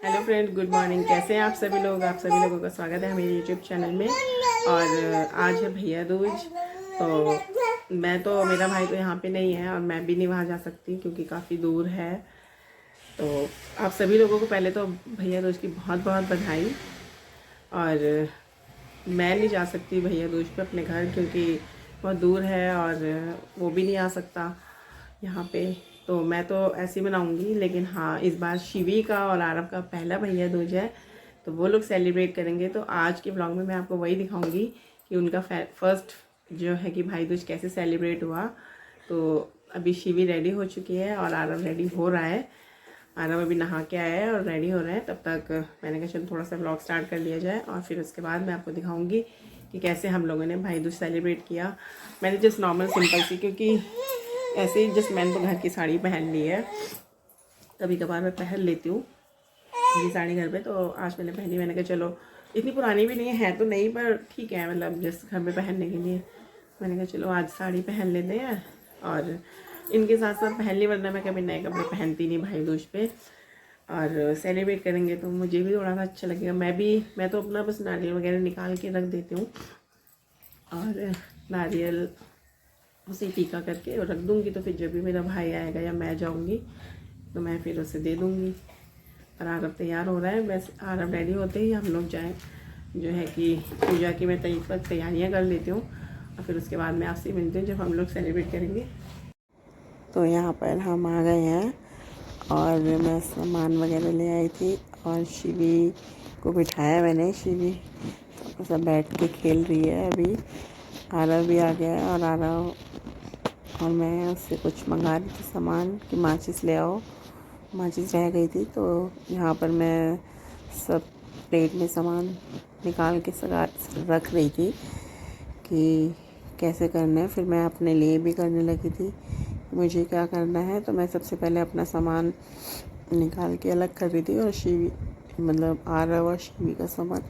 Hello friend, good morning. कैसे हैं आप सभी लोग? आप सभी लोगों का स्वागत है मेरे यूट्यूब चैनल में। और आज है भैया दूज। तो मैं तो मेरा भाई तो यहाँ पे नहीं है और मैं भी नहीं वहाँ जा सकती क्योंकि काफ़ी दूर है। तो आप सभी लोगों को पहले तो भैया दूज की बहुत बहुत बधाई। और मैं नहीं जा सकती भैया दूज पे अपने घर क्योंकि बहुत दूर है और वो भी नहीं आ सकता यहाँ पे। तो मैं तो ऐसे ही मनाऊँगी, लेकिन हाँ, इस बार शिवी का और आरव का पहला भैया दूज है तो वो लोग सेलिब्रेट करेंगे। तो आज के ब्लॉग में मैं आपको वही दिखाऊंगी कि उनका फर्स्ट जो है कि भाई दूज कैसे सेलिब्रेट हुआ। तो अभी शिवी रेडी हो चुकी है और आरव रेडी हो रहा है। आरव अभी नहा के आया है और रेडी हो रहा है। तब तक मैंने कहा चलो थोड़ा सा ब्लॉग स्टार्ट कर लिया जाए और फिर उसके बाद मैं आपको दिखाऊंगी कि कैसे हम लोगों ने भाई दूज सेलिब्रेट किया। मैंने जस्ट नॉर्मल सिंपल सी, क्योंकि ऐसे ही जस्ट मैंने तो घर की साड़ी पहन ली है, कभी कभार मैं पहन लेती हूँ ये साड़ी घर पे। तो आज मैंने पहनी, मैंने कहा चलो इतनी पुरानी भी नहीं है तो नहीं, पर ठीक है, मतलब जस्ट घर में पहनने के लिए मैंने कहा चलो आज साड़ी पहन लेते हैं और इनके साथ साथ पहन ली, वरना मैं कभी नए कपड़े पहनती नहीं भाई दूज पे। और सेलिब्रेट करेंगे तो मुझे भी थोड़ा सा अच्छा लगेगा। मैं तो अपना बस नारियल वगैरह निकाल के रख देती हूँ और नारियल उसे टीका करके और रख दूँगी। तो फिर जब भी मेरा भाई आएगा या मैं जाऊँगी तो मैं फिर उसे दे दूँगी। और आरव तैयार हो रहा है, बस आरव रेडी होते ही हम लोग जाएँ जो है कि पूजा की मैं तैयारियाँ कर लेती हूँ और फिर उसके बाद मैं आपसे मिलती हूँ जब हम लोग सेलिब्रेट करेंगे। तो यहाँ पर हम आ गए हैं और मैं सामान वगैरह ले आई थी और शिवी को बिठाया मैंने। शिवी तो सब बैठ के खेल रही है अभी। आरव भी आ गया है और आरव और मैं उससे कुछ मंगा रही थी सामान कि माचिस ले आओ। माचिस रह गई थी तो यहाँ पर मैं सब प्लेट में सामान निकाल के सगा रख रही थी कि कैसे करना है। फिर मैं अपने लिए भी करने लगी थी मुझे क्या करना है। तो मैं सबसे पहले अपना सामान निकाल के अलग कर रही थी और शिवी मतलब आरव और शिवी का सामान।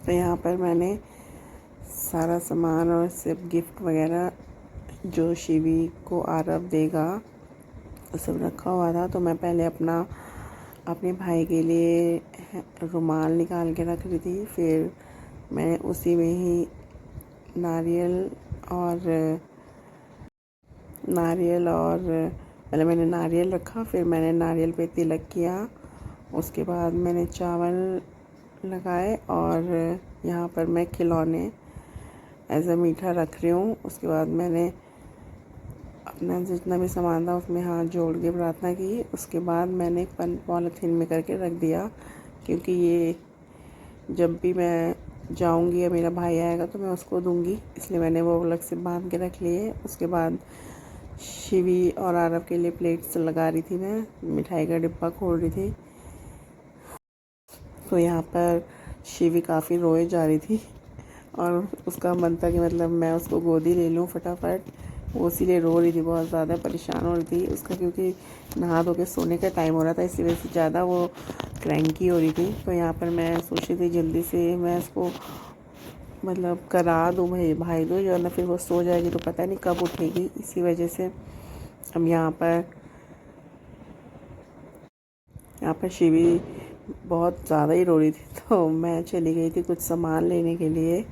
तो यहाँ पर मैंने सारा सामान और सब गिफ्ट वगैरह जो शिवी को आरव देगा सब रखा हुआ था। तो मैं पहले अपने भाई के लिए रुमाल निकाल के रख रही थी। फिर मैंने उसी में ही नारियल और पहले मैंने नारियल रखा, फिर मैंने नारियल पे तिलक किया। उसके बाद मैंने चावल लगाए और यहाँ पर मैं खिलौने एज अ मीठा रख रही हूँ। उसके बाद मैंने अपना जितना भी सामान था उसमें हाथ जोड़ के प्रार्थना की। उसके बाद मैंने पॉलीथीन में करके रख दिया क्योंकि ये जब भी मैं जाऊंगी या मेरा भाई आएगा तो मैं उसको दूंगी, इसलिए मैंने वो अलग से बांध के रख लिए। उसके बाद शिवी और आरव के लिए प्लेट्स लगा रही थी, मैं मिठाई का डिब्बा खोल रही थी। तो यहाँ पर शिवी काफ़ी रोए जा रही थी और उसका मन था कि मतलब मैं उसको गोदी ले लूँ फटाफट। वो इसीलिए रो रही थी, बहुत ज़्यादा परेशान हो रही थी उसका, क्योंकि नहा धो के सोने का टाइम हो रहा था, इसी वजह से ज़्यादा वो क्रैंकी हो रही थी। तो यहाँ पर मैं सोच रही थी जल्दी से मैं उसको मतलब करा दूँ भाई दूज, वरना फिर वो सो जाएगी तो पता नहीं कब उठेगी। इसी वजह से अब यहाँ पर शिवी बहुत ज़्यादा ही रो रही थी तो मैं चली गई थी कुछ सामान लेने के लिए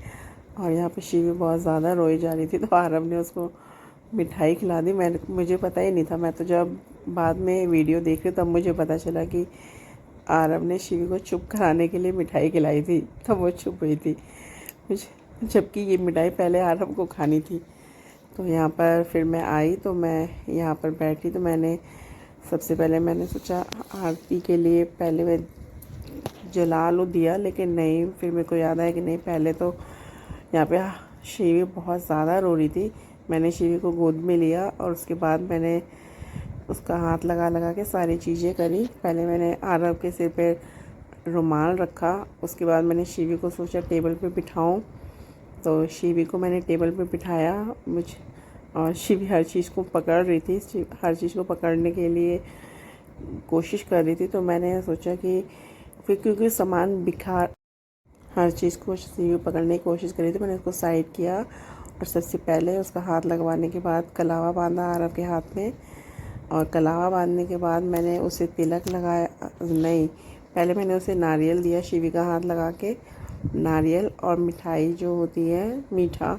और यहाँ पे शिवी बहुत ज़्यादा रोई जा रही थी। तो आरव ने उसको मिठाई खिला दी। मुझे पता ही नहीं था, मैं तो जब बाद में वीडियो देख रही तब मुझे पता चला कि आरव ने शिवी को चुप कराने के लिए मिठाई खिलाई थी, तब वो चुप हुई थी, जबकि ये मिठाई पहले आरव को खानी थी। तो यहाँ पर फिर मैं आई तो मैं यहाँ पर बैठी तो मैंने सबसे पहले मैंने सोचा आरती के लिए पहले मैं जला लूँ दिया, लेकिन नहीं, फिर मेरे को याद आया कि नहीं, पहले तो यहाँ पे शिवी बहुत ज़्यादा रो रही थी। मैंने शिवी को गोद में लिया और उसके बाद मैंने उसका हाथ लगा लगा के सारी चीज़ें करी। पहले मैंने आरव के सिर पे रुमाल रखा, उसके बाद मैंने शिवी को सोचा टेबल पे बिठाऊं, तो शिवी को मैंने टेबल पे बिठाया। और शिवी हर चीज़ को पकड़ रही थी, हर चीज़ को पकड़ने के लिए कोशिश कर रही थी। तो मैंने सोचा कि फिर क्योंकि सामान बिखा हर चीज़ को शिवी पकड़ने की कोशिश करी थी, मैंने उसको साइड किया और सबसे पहले उसका हाथ लगवाने के बाद कलावा बांधा आरव के हाथ में और कलावा बांधने के बाद मैंने उसे तिलक लगाया, नहीं पहले मैंने उसे नारियल दिया, शिवी का हाथ लगा के नारियल और मिठाई जो होती है मीठा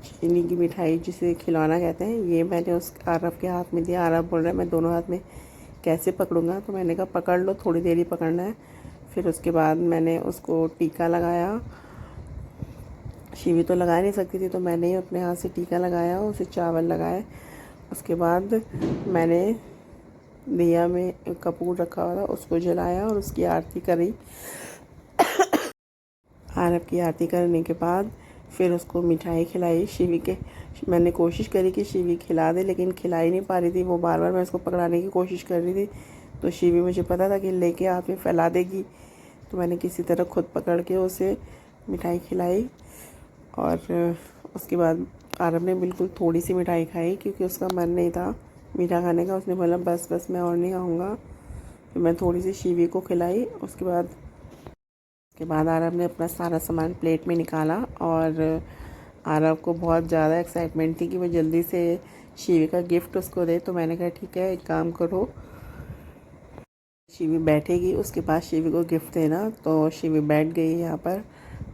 चीनी की मिठाई जिसे खिलौना कहते हैं, ये मैंने उस आरव के हाथ में दिया। आरव बोल रहा है मैं दोनों हाथ में कैसे पकड़ूंगा, तो मैंने कहा पकड़ लो, थोड़ी देर ही पकड़ना है। फिर उसके बाद मैंने उसको टीका लगाया। शिवी तो लगा नहीं सकती थी तो मैंने ही अपने हाथ से टीका लगाया, उसे चावल लगाए। उसके बाद मैंने दिया में कपूर रखा हुआ था उसको जलाया और उसकी आरती करी। आरव की आरती करने के बाद फिर उसको मिठाई खिलाई। शिवी के मैंने कोशिश करी कि शिवी खिला दे, लेकिन खिला ही नहीं पा रही थी। वो बार बार मैं उसको पकड़ाने की कोशिश कर रही थी, तो शिवी मुझे पता था कि लेके हाथ में फैला देगी, तो मैंने किसी तरह खुद पकड़ के उसे मिठाई खिलाई। और उसके बाद आरव ने बिल्कुल थोड़ी सी मिठाई खाई क्योंकि उसका मन नहीं था मीठा खाने का। उसने बोला बस बस मैं और नहीं खाऊँगा। फिर मैं थोड़ी सी शिवी को खिलाई। उसके बाद आरव ने अपना सारा सामान प्लेट में निकाला और आरव को बहुत ज़्यादा एक्साइटमेंट थी कि वो जल्दी से शिवी का गिफ्ट उसको दे। तो मैंने कहा ठीक है, एक काम करो, शिवी बैठेगी उसके बाद शिवी को गिफ्ट देना। तो शिवी बैठ गई यहाँ पर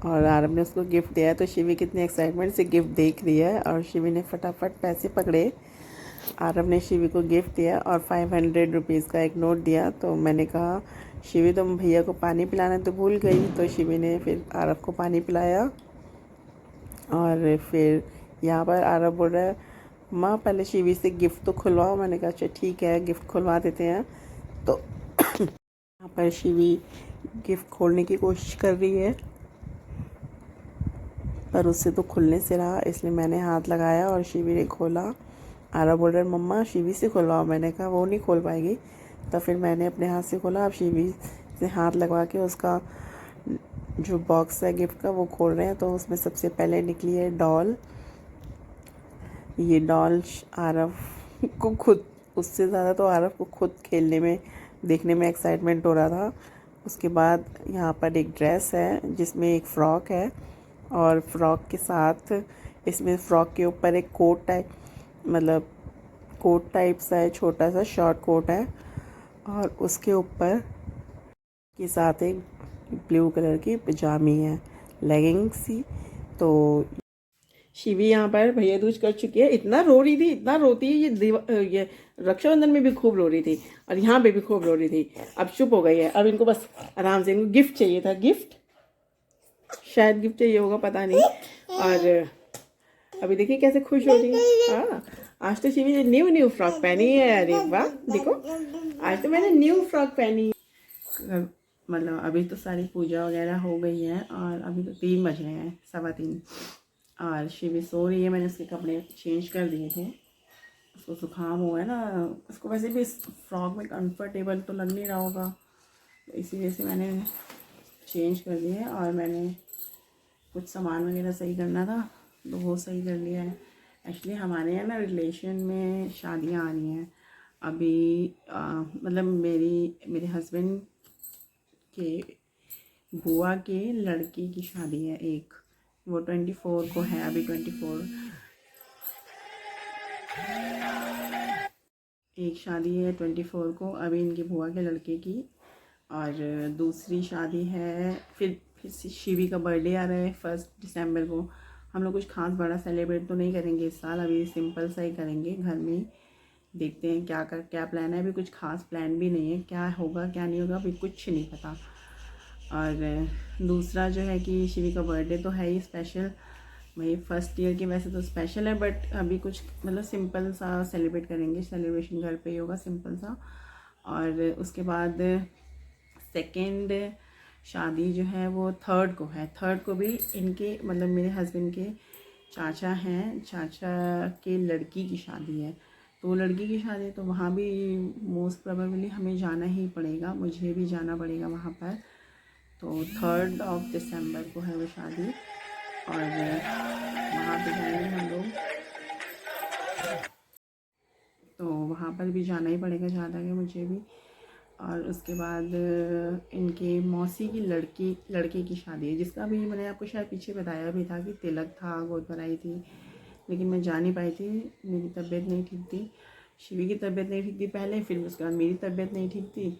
और आरव ने उसको गिफ्ट दिया। तो शिवी कितनी एक्साइटमेंट से गिफ्ट देख रही है और शिवी ने फटाफट पैसे पकड़े। आरव ने शिवी को गिफ्ट दिया और 500 रुपीज़ का एक नोट दिया। तो मैंने कहा शिवी तुम भैया को पानी पिलाना तो भूल गई। तो शिवी ने फिर आरव को पानी पिलाया। और फिर यहाँ पर आरव बोल रहा है माँ पहले शिवी से गिफ्ट तो खुलवाओ। मैंने कहा अच्छा ठीक है, गिफ्ट खुलवा देते हैं। तो यहाँ पर शिवी गिफ्ट खोलने की कोशिश कर रही है पर उससे तो खुलने से रहा, इसलिए मैंने हाथ लगाया और शिवी ने खोला। आरव बोल रहा है मम्मा शिवी से खुलवाओ। मैंने कहा वो नहीं खोल पाएगी। तो फिर मैंने अपने हाथ से खोला। अब शिवी से हाथ लगवा के उसका जो बॉक्स है गिफ्ट का वो खोल रहे हैं। तो उसमें सबसे पहले निकली है डॉल। ये डॉल आरव को खुद, उससे ज़्यादा तो आरव को खुद खेलने में देखने में एक्साइटमेंट हो रहा था। उसके बाद यहाँ पर एक ड्रेस है जिसमें एक फ़्रॉक है और फ्रॉक के साथ इसमें फ़्रॉक के ऊपर एक कोट टाइप, मतलब कोट टाइप सा है, छोटा सा शॉर्ट कोट है और उसके ऊपर के साथ एक ब्लू कलर की पजामी है, लेगिंग्स सी। तो शिवी यहाँ पर भैया दूज कर चुकी है। इतना रो रही थी, इतना रोती है ये रक्षाबंधन में भी खूब रो रही थी और यहाँ पे भी खूब रो रही थी। अब चुप हो गई है। अब इनको बस आराम से, इनको गिफ्ट चाहिए था, गिफ्ट शायद गिफ्ट चाहिए होगा, पता नहीं। और अभी देखिए कैसे खुश हो रही है। हाँ आज तो शिवी ने न्यू फ्रॉक पहनी है। अरे वाह देखो, आज तो मैंने न्यू फ्रॉक पहनी है। मतलब अभी तो सारी पूजा वगैरह हो गई है और अभी तो 3 बज रहे हैं, 3:15 और शिवी सो रही है। मैंने उसके कपड़े चेंज कर दिए थे, उसको जुकाम हुआ है ना। उसको वैसे भी इस फ्रॉक में कंफर्टेबल तो लग नहीं रहा होगा, तो इसी वजह से मैंने चेंज कर दिया। और मैंने कुछ सामान वगैरह सही करना था तो वो सही कर लिया है। एक्चुअली हमारे यहाँ ना रिलेशन में शादियाँ आ रही हैं अभी। मतलब मेरे हस्बैंड के बुआ के लड़के की शादी है एक, वो 24 को है। अभी 24 एक शादी है 24 को अभी इनकी बुआ के लड़के की, और दूसरी शादी है फिर शिवी का बर्थडे आ रहा है 1 दिसंबर को। हम लोग कुछ खास बड़ा सेलिब्रेट तो नहीं करेंगे इस साल, अभी सिंपल सा ही करेंगे घर में ही। देखते हैं क्या प्लान है। अभी कुछ खास प्लान भी नहीं है, क्या होगा क्या नहीं होगा अभी कुछ नहीं पता। और दूसरा जो है कि शिवी का बर्थडे तो है ही स्पेशल, वही फर्स्ट ईयर की वैसे तो स्पेशल है, बट अभी कुछ मतलब सिंपल सा सेलिब्रेट करेंगे। सेलिब्रेशन घर पे ही होगा सिंपल सा। और उसके बाद सेकेंड शादी जो है वो 3rd को है। 3rd को भी इनके मतलब मेरे हस्बैंड के चाचा हैं, चाचा के लड़की की शादी है। तो लड़की की शादी तो वहाँ भी मोस्ट प्रोबेबली हमें जाना ही पड़ेगा, मुझे भी जाना पड़ेगा वहाँ पर। तो 3 दिसंबर को है वो शादी और वहाँ पे जाएंगे हम लोग। तो वहाँ पर भी जाना ही पड़ेगा जहाँ तक है मुझे भी। और उसके बाद इनके मौसी की लड़के की शादी है, जिसका भी मैंने आपको शायद पीछे बताया भी था कि तिलक था, गोद भराई थी, लेकिन मैं जा नहीं पाई थी, मेरी तबीयत नहीं ठीक थी। शिवी की तबीयत नहीं ठीक थी पहले, फिर उसके बाद मेरी तबीयत नहीं ठीक थी,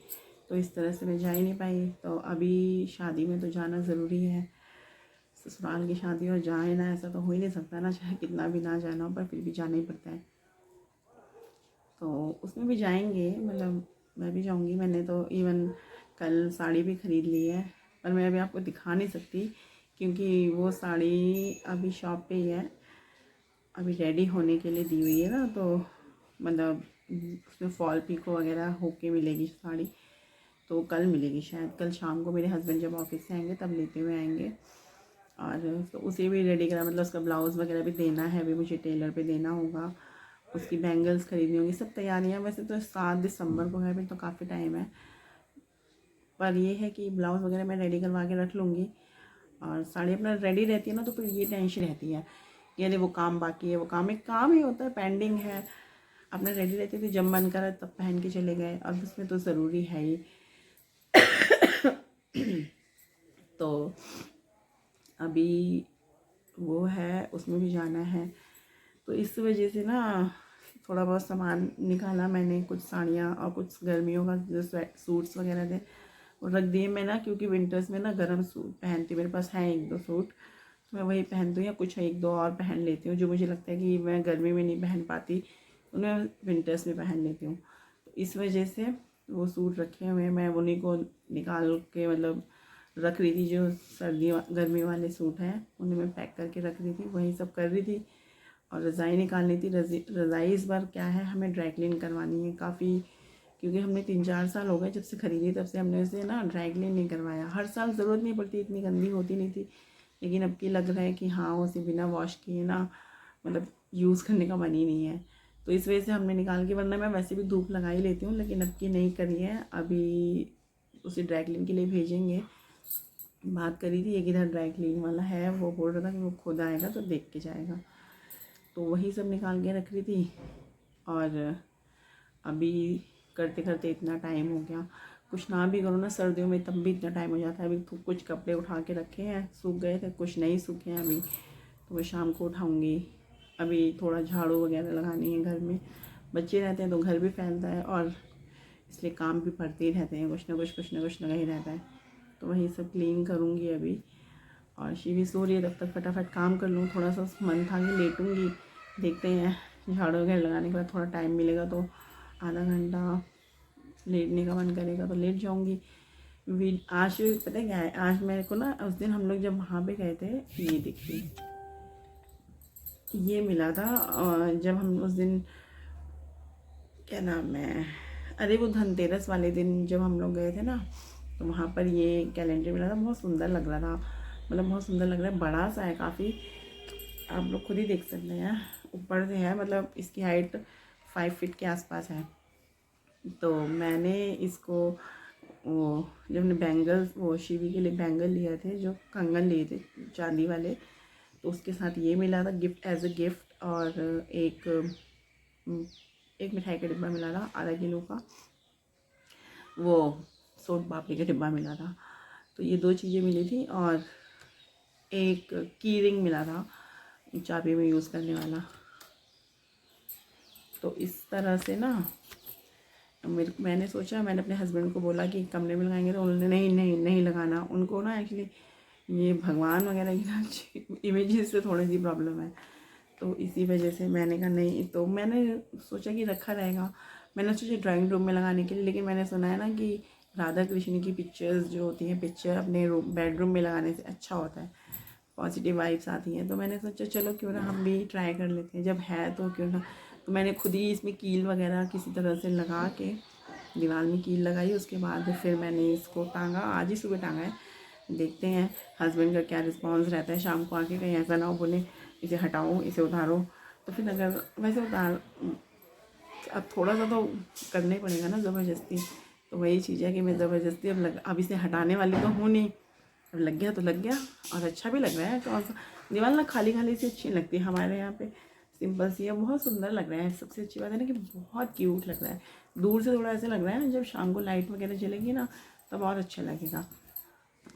तो इस तरह से मैं जा ही नहीं पाई। तो अभी शादी में तो जाना ज़रूरी है, ससुराल की शादी और जाए ना, ऐसा तो हो ही नहीं सकता ना, चाहे कितना भी ना जाना हो पर फिर भी जाना ही पड़ता है। तो उसमें भी जाएंगे, मतलब मैं भी जाऊंगी। मैंने तो इवन कल साड़ी भी ख़रीद ली है, पर मैं अभी आपको दिखा नहीं सकती क्योंकि वो साड़ी अभी शॉप पे ही है, अभी रेडी होने के लिए दी हुई है ना, तो मतलब उसमें फॉल पिको वगैरह होके मिलेगी साड़ी, तो कल मिलेगी शायद। कल शाम को मेरे हस्बैंड जब ऑफिस से आएंगे तब लेते हुए आएंगे। और तो उसे भी रेडी करा, मतलब उसका ब्लाउज़ वगैरह भी देना है, अभी मुझे टेलर पे देना होगा, उसकी बैंगल्स खरीदनी होंगी, सब तैयारियां। वैसे तो 7 दिसंबर को है, फिर तो काफ़ी टाइम है, पर ये है कि ब्लाउज़ वगैरह मैं रेडी करवा के रख लूँगी। और साड़ी अपना रेडी रहती है ना, तो फिर ये टेंशन रहती है कि अरे वो काम बाकी है, वो काम एक काम ही होता है, पेंडिंग है। अपना रेडी रहती थी, जब मन करा तब पहन के चले गए, अब उसमें तो ज़रूरी है ही। तो अभी वो है, उसमें भी जाना है, तो इस वजह से ना थोड़ा बहुत सामान निकाला मैंने, कुछ साड़ियाँ और कुछ गर्मियों का जो सूट्स वगैरह थे वो रख दिए मैं ना, क्योंकि विंटर्स में ना गर्म सूट पहनती, मेरे पास हैं 1-2 सूट, तो मैं वही पहनती हूँ, या कुछ 1-2 और पहन लेती हूँ जो मुझे लगता है कि मैं गर्मी में नहीं पहन पाती, उन्हें विंटर्स में पहन लेती हूँ। तो इस वजह से वो सूट रखे हुए हैं, मैं उन्हीं को निकाल के मतलब रख रही थी, जो सर्दी गर्मी वाले सूट हैं उन्हें मैं पैक करके रख रही थी, वही सब कर रही थी। और रज़ाई निकालनी थी, रज़ाई इस बार क्या है, हमें ड्राई क्लीन करवानी है काफ़ी, क्योंकि हमने 3-4 साल हो गए जब से ख़रीदी, तब से हमने उसे ना ड्राई क्लीन नहीं करवाया। हर साल ज़रूरत नहीं पड़ती, इतनी गंदी होती नहीं थी, लेकिन अब की लग रहा है कि हाँ उसे बिना वॉश किए ना मतलब यूज़ करने का मन ही नहीं है, तो इस वजह से हमने निकाल के, वरना मैं वैसे भी धूप लगा ही लेती हूँ, लेकिन अब की नहीं करी है। अभी उसे ड्राई क्लीन के लिए भेजेंगे, बात करी थी, एक इधर ड्राई क्लीन वाला है, वो बोल रहा था कि वो खुद आएगा तो देख के जाएगा, तो वही सब निकाल के रख रही थी। और अभी करते करते इतना टाइम हो गया, कुछ ना भी करो ना सर्दियों में तब भी इतना टाइम हो जाता है। अभी तो कुछ कपड़े उठा के रखे हैं, सूख गए थे, कुछ नहीं सूखे हैं अभी, तो मैं शाम को उठाऊँगी। अभी थोड़ा झाड़ू वगैरह लगानी है घर में, बच्चे रहते हैं तो घर भी फैलता है, और इसलिए काम भी पड़ते ही रहते हैं, कुछ ना कुछ लगा ही रहता है, तो वही सब क्लीन करूँगी अभी। और शिवी सो रही है, तब तक फटाफट काम कर लूँ। थोड़ा सा मन था कि लेटूँगी, देखते हैं झाड़ू वगैरह लगाने के बाद थोड़ा टाइम मिलेगा तो आधा घंटा लेटने का मन करेगा तो लेट जाऊँगी। आज पता है क्या है, आज मेरे को ना उस दिन हम लोग जब वहाँ पे गए थे, ये देखिए ये मिला था, और जब हम उस दिन क्या नाम है, अरे वो धनतेरस वाले दिन जब हम लोग गए थे ना, तो वहाँ पर ये कैलेंडर मिला था, बहुत सुंदर लग रहा था, मतलब बहुत सुंदर लग रहा है, बड़ा सा है काफ़ी, आप लोग खुद ही देख सकते हैं, ऊपर से है, मतलब इसकी हाइट 5 फीट के आसपास है। तो मैंने इसको वो जब हमने बैंगल्स, वो शिवी के लिए बैंगल लिए थे, जो कंगन लिए थे चांदी वाले, तो उसके साथ ये मिला था गिफ्ट, एज अ गिफ्ट। और एक मिठाई का डिब्बा मिला था आधा किलो का, वो सोन पापड़ी का डिब्बा मिला था, तो ये 2 चीज़ें मिली थी। और एक की रिंग मिला था चाबी में यूज़ करने वाला। तो इस तरह से ना मैंने सोचा, मैंने अपने हस्बैंड को बोला कि कमरे में लगाएंगे, तो उन्होंने नहीं लगाना, उनको ना एक्चुअली ये भगवान वगैरह की इमेजेस से थोड़ी सी प्रॉब्लम है, तो इसी वजह से मैंने कहा नहीं। तो मैंने सोचा कि रखा रहेगा, मैंने सोचा ड्राइंग रूम में लगाने के लिए, लेकिन मैंने सुना है ना कि राधा कृष्ण की पिक्चर्स जो होती हैं, पिक्चर अपने बेडरूम में लगाने से अच्छा होता है, पॉजिटिव वाइब्स आती हैं। तो मैंने सोचा चलो क्यों ना हम भी ट्राई कर लेते हैं, जब है तो क्यों ना। तो मैंने खुद ही इसमें कील वगैरह किसी तरह से लगा के दीवार में कील लगाई, उसके बाद फिर मैंने इसको टांगा, आज ही सुबह टांगा है, देखते हैं हस्बैंड का क्या रिस्पांस रहता है शाम को आके, कहीं ऐसा ना हो बोले इसे हटाओ इसे उतारो, तो फिर अगर वैसे उतार, अब थोड़ा सा तो करना ही पड़ेगा ना ज़बरदस्ती, तो वही चीज़ है कि मैं ज़बरदस्ती अब इसे हटाने वाली तो हूँ नहीं, अब लग गया तो लग गया, और अच्छा भी लग रहा है। कौन सा दीवार ना खाली खाली सी अच्छी लगती है, हमारे यहाँ पे सिंपल सी है, बहुत सुंदर लग रहा है। सबसे अच्छी बात है ना कि बहुत क्यूट लग रहा है, दूर से थोड़ा ऐसे लग रहा है, जब शाम को लाइट वगैरह जलेगी ना तब और अच्छा लगेगा।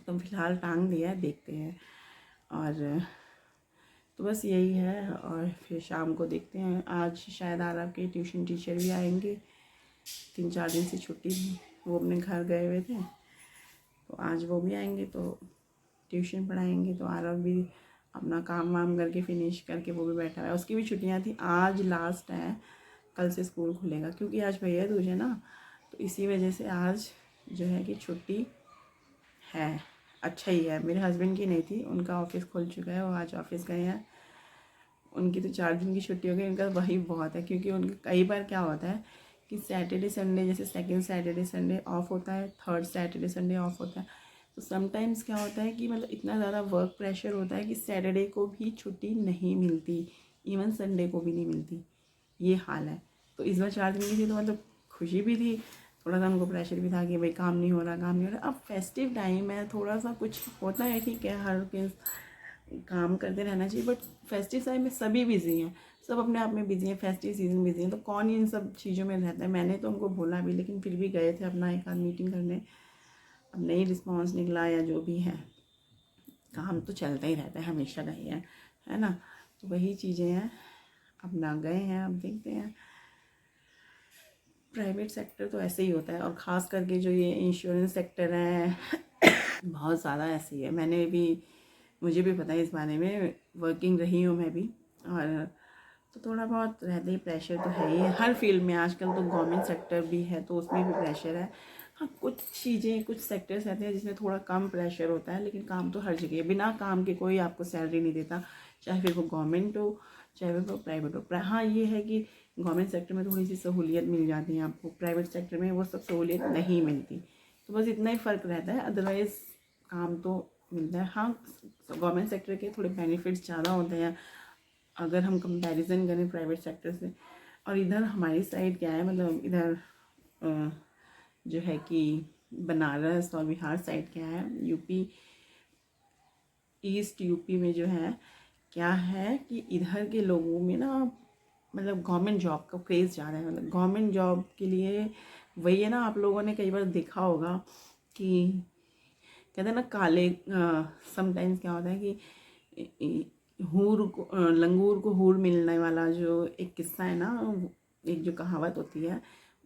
तो फिलहाल टांग दिया है, देखते हैं। और तो बस यही है। और फिर शाम को देखते हैं, आज शायद आरव के ट्यूशन टीचर भी आएंगे, 3-4 दिन से छुट्टी थी, वो अपने घर गए हुए थे, तो आज वो भी आएंगे तो ट्यूशन पढ़ाएंगे। तो आरव भी अपना काम वाम करके फिनिश करके वो भी बैठा हुआ है, उसकी भी छुट्टियां थी, आज लास्ट है, कल से स्कूल खुलेगा क्योंकि आज भैया दूज है ना, तो इसी वजह से आज जो है कि छुट्टी है। अच्छा ही है, मेरे हस्बैंड की नहीं थी, उनका ऑफिस खुल चुका है, वो आज ऑफिस गए हैं, उनकी तो 4 दिन की छुट्टी हो गई, उनका वही बहुत है क्योंकि उनका कई बार क्या होता है कि सैटरडे संडे, जैसे सेकंड सैटरडे संडे ऑफ होता है, थर्ड सैटरडे संडे ऑफ होता है, तो समटाइम्स क्या होता है कि मतलब इतना ज़्यादा वर्क प्रेशर होता है कि सैटरडे को भी छुट्टी नहीं मिलती, इवन संडे को भी नहीं मिलती, ये हाल है। तो इस बार 4 दिन की थी तो मतलब खुशी भी थी, थोड़ा सा उनको प्रेशर भी था कि भाई काम नहीं हो रहा, काम नहीं हो रहा। अब फेस्टिव टाइम है, थोड़ा सा कुछ होता है, ठीक है, हर के काम करते रहना चाहिए, बट फेस्टिव टाइम में सभी बिजी हैं, सब अपने आप में बिजी हैं, फेस्टिव सीजन बिजी हैं, तो कौन इन सब चीज़ों में रहता है। मैंने तो उनको बोला भी, लेकिन फिर भी गए थे अपना एक आध मीटिंग करने, अब नहीं रिस्पॉन्स निकला या जो भी है, काम तो चलता ही रहता है, हमेशा का ही है ना। तो वही चीज़ें हैं, अपना गए हैं, अब देखते हैं। प्राइवेट सेक्टर तो ऐसे ही होता है, और ख़ास करके जो ये इंश्योरेंस सेक्टर है बहुत ज़्यादा ऐसे ही है। मुझे भी पता है इस बारे में, वर्किंग रही हूँ मैं भी, और तो थोड़ा बहुत रहते ही प्रेशर तो है ही है हर फील्ड में। आजकल तो गवर्नमेंट सेक्टर भी है तो उसमें भी प्रेशर है। हाँ, कुछ चीज़ें, कुछ सेक्टर्स रहते हैं जिसमें थोड़ा कम प्रेशर होता है, लेकिन काम तो हर जगह है, बिना काम के कोई आपको सैलरी नहीं देता, चाहे फिर वो गवर्नमेंट हो चाहे वो प्राइवेट हो। हाँ, ये है कि गवर्नमेंट सेक्टर में थोड़ी सी सहूलियत मिल जाती है आपको, प्राइवेट सेक्टर में वो सब सहूलियत नहीं मिलती, तो बस इतना ही फ़र्क रहता है, अदरवाइज़ काम तो मिलता है। हाँ, गवर्नमेंट सेक्टर के थोड़े बेनिफिट्स ज़्यादा होते हैं अगर हम कंपैरिजन करें प्राइवेट सेक्टर से। और इधर हमारी साइड क्या है, मतलब इधर जो है कि बनारस और बिहार साइड क्या है, यूपी, ईस्ट यूपी में जो है क्या है कि इधर के लोगों में ना मतलब गवर्नमेंट जॉब का क्रेज़ ज़्यादा है। मतलब गवर्नमेंट जॉब के लिए वही है ना, आप लोगों ने कई बार देखा होगा कि कहते हैं ना काले, समटाइम्स क्या होता है कि लंगूर को हूर मिलने वाला जो एक किस्सा है ना, एक जो कहावत होती है,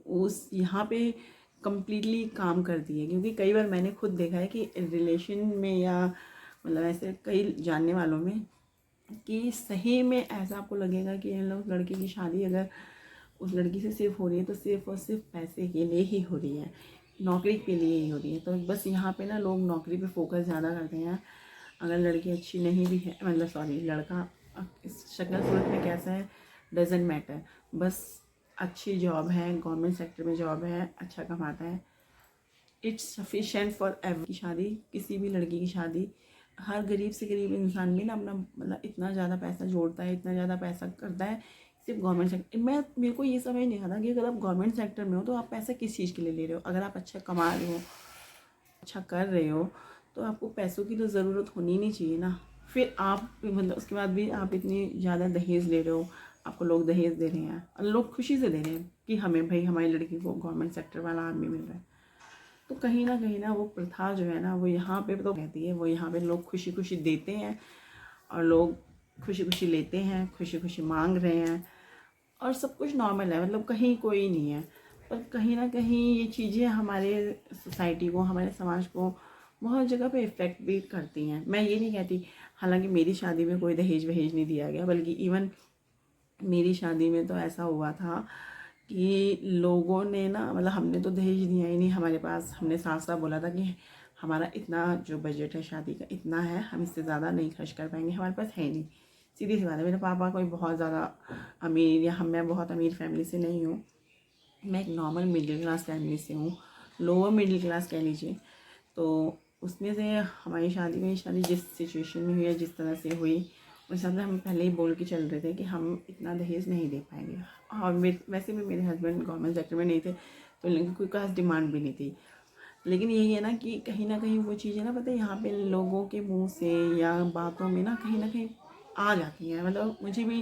उस यहाँ पे कम्प्लीटली काम करती है। क्योंकि कई बार मैंने खुद देखा है कि रिलेशन में या मतलब ऐसे कई जानने वालों में कि सही में ऐसा आपको लगेगा कि इन लोग लड़के की शादी अगर उस लड़की से सिर्फ हो रही है तो सिर्फ और सिर्फ पैसे के लिए ही हो रही है, नौकरी के लिए ही हो रही है। तो बस यहाँ पे ना लोग नौकरी पे फोकस ज़्यादा करते हैं। अगर लड़की अच्छी नहीं भी है, मतलब सॉरी, लड़का शक्ल सूरत में कैसा है डजेंट मैटर, बस अच्छी जॉब है, गवर्नमेंट सेक्टर में जॉब है, अच्छा कमाता है, इट्स सफिशेंट फॉर एवरी की शादी, किसी भी लड़की की शादी। हर गरीब से गरीब इंसान भी ना अपना मतलब इतना ज़्यादा पैसा जोड़ता है, इतना ज़्यादा पैसा करता है सिर्फ गवर्नमेंट सेक्टर। मेरे को ये समझ नहीं आता कि अगर आप गवर्नमेंट सेक्टर में हो तो आप पैसा किस चीज़ के लिए ले रहे हो। अगर आप अच्छा कमा रहे हो, अच्छा कर रहे हो, तो आपको पैसों की तो ज़रूरत होनी नहीं चाहिए ना। फिर आप मतलब उसके बाद भी आप इतनी ज़्यादा दहेज ले रहे हो, आपको लोग दहेज दे रहे हैं और लोग खुशी से दे रहे हैं कि हमें भाई हमारी लड़की को गवर्नमेंट सेक्टर वाला आदमी मिल रहा है। तो कहीं ना वो प्रथा जो है ना वो यहाँ पे तो कहती है, वो यहाँ पे लोग खुशी खुशी देते हैं और लोग खुशी खुशी लेते हैं, खुशी खुशी मांग रहे हैं, और सब कुछ नॉर्मल है, मतलब कहीं कोई नहीं है। पर कहीं ना कहीं ये चीज़ें हमारे सोसाइटी को, हमारे समाज को बहुत जगह पे इफ़ेक्ट भी करती हैं। मैं ये नहीं कहती, हालांकि मेरी शादी में कोई दहेज वहेज नहीं दिया गया, बल्कि इवन मेरी शादी में तो ऐसा हुआ था कि लोगों ने ना, मतलब हमने तो दहेज दिया ही नहीं, हमारे पास हमने साफ साफ बोला था कि हमारा इतना जो बजट है शादी का इतना है, हम इससे ज़्यादा नहीं खर्च कर पाएंगे, हमारे पास है नहीं। सीधी सी बात है, मेरे पापा कोई बहुत ज़्यादा अमीर या मैं बहुत अमीर फैमिली से नहीं हूँ, मैं एक नॉर्मल मिडिल क्लास फैमिली से हूँ, लोअर मिडिल क्लास कह लीजिए। तो उसमें से हमारी शादी जिस सिचुएशन में हुई है, जिस तरह से हुई, उस हिसाब से हम पहले ही बोल के चल रहे थे कि हम इतना दहेज नहीं दे पाएंगे। और वैसे भी मेरे हस्बैंड गवर्नमेंट सेक्टर में नहीं थे तो इनकी कोई खास डिमांड भी नहीं थी। लेकिन यही है ना कि कहीं ना कहीं वो चीज़ें ना, पता है, यहाँ पे लोगों के मुंह से या बातों में ना कहीं आ जाती हैं। मतलब मुझे भी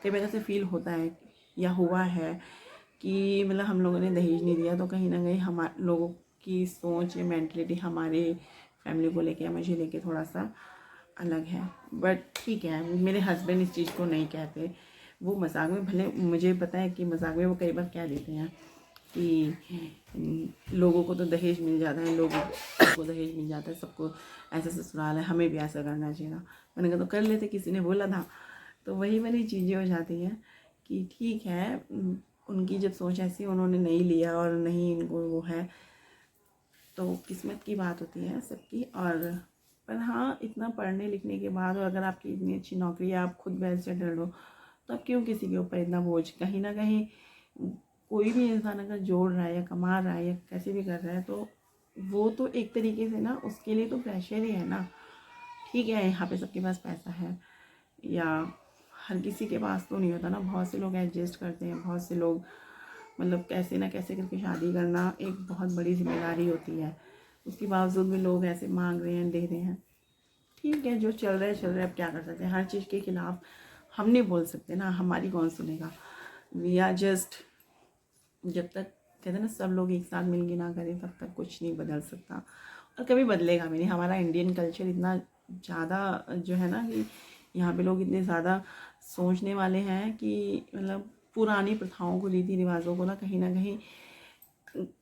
कई बार ऐसे फील होता है या हुआ है कि मतलब हम लोगों ने दहेज नहीं दिया तो कहीं ना कहीं हमारे लोगों की सोच या मेंटलिटी हमारे फैमिली को लेके या मुझे लेके थोड़ा सा अलग है। बट ठीक है, मेरे हस्बैंड इस चीज़ को नहीं कहते, वो मजाक में, भले मुझे पता है कि मजाक में वो कई बार कह देते हैं कि लोगों को तो दहेज मिल जाता है, लोगों को दहेज मिल जाता है, सबको ऐसा ससुराल है, हमें भी ऐसा करना चाहिए था। मैंने कहा तो कर लेते, किसी ने बोला था। तो वही वाली चीज़ें हो जाती हैं कि ठीक है, उनकी जब सोच ऐसी, उन्होंने नहीं लिया और नहीं इनको वो है, तो किस्मत की बात होती है सबकी। और पर हाँ, इतना पढ़ने लिखने के बाद और अगर आपकी इतनी अच्छी नौकरी है, आप खुद वेल सेटल्ड हो, तो अब क्यों किसी के ऊपर इतना बोझ। कहीं ना कहीं कोई भी इंसान अगर जोड़ रहा है या कमा रहा है या कैसे भी कर रहा है, तो वो तो एक तरीके से ना उसके लिए तो प्रेशर ही है ना। ठीक है, यहाँ पे सबके पास पैसा है, या हर किसी के पास तो नहीं होता ना, बहुत से लोग एडजस्ट करते हैं, बहुत से लोग मतलब कैसे ना कैसे करके शादी करना एक बहुत बड़ी जिम्मेदारी होती है, उसके बावजूद भी लोग ऐसे मांग रहे हैं, दे रहे हैं। ठीक है, जो चल रहा है चल रहा है, अब क्या कर सकते हैं। हर चीज़ के खिलाफ हम नहीं बोल सकते ना, हमारी कौन सुनेगा। वी आर जस्ट, जब तक कहते हैं ना सब लोग एक साथ मिलके ना करें, तब तक कुछ नहीं बदल सकता और कभी बदलेगा भी नहीं। हमारा इंडियन कल्चर इतना ज़्यादा जो है ना कि यहाँ पे लोग इतने ज़्यादा सोचने वाले हैं कि मतलब पुरानी प्रथाओं को, रीति रिवाजों को ना कहीं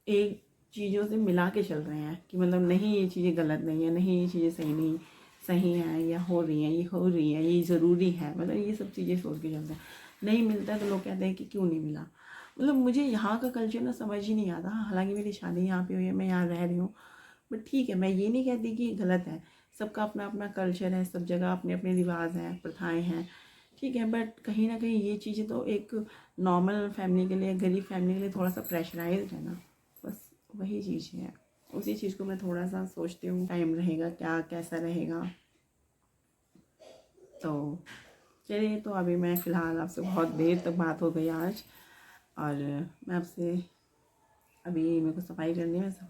एक चीज़ों से मिला के चल रहे हैं कि मतलब नहीं ये चीज़ें गलत नहीं है, नहीं ये चीज़ें सही हैं, या हो रही हैं, ये हो रही हैं, ये ज़रूरी है, मतलब ये सब चीज़ें सोच के चलते हैं। नहीं मिलता है तो लोग कहते हैं कि क्यों नहीं मिला। मतलब मुझे यहाँ का कल्चर ना समझ ही नहीं आता। हालांकि मेरी शादी यहाँ पे हुई है, मैं यहाँ रह रही हूँ, बट ठीक है, मैं ये नहीं कहती कि गलत है। सबका अपना अपना कल्चर है, सब जगह अपने अपने रिवाज हैं, प्रथाएं हैं, ठीक है। बट कहीं ना कहीं ये चीज़ें तो एक नॉर्मल फैमिली के लिए, गरीब फैमिली के लिए थोड़ा सा प्रेशराइज्ड है ना, बस वही चीज़ है। उसी चीज़ को मैं थोड़ा सा सोचती हूँ, टाइम रहेगा क्या, कैसा रहेगा। तो चलिए, तो अभी मैं फ़िलहाल आपसे बहुत देर तक बात हो गई आज, और मैं आपसे, अभी मेरे को सफाई करनी है, मैं सफाई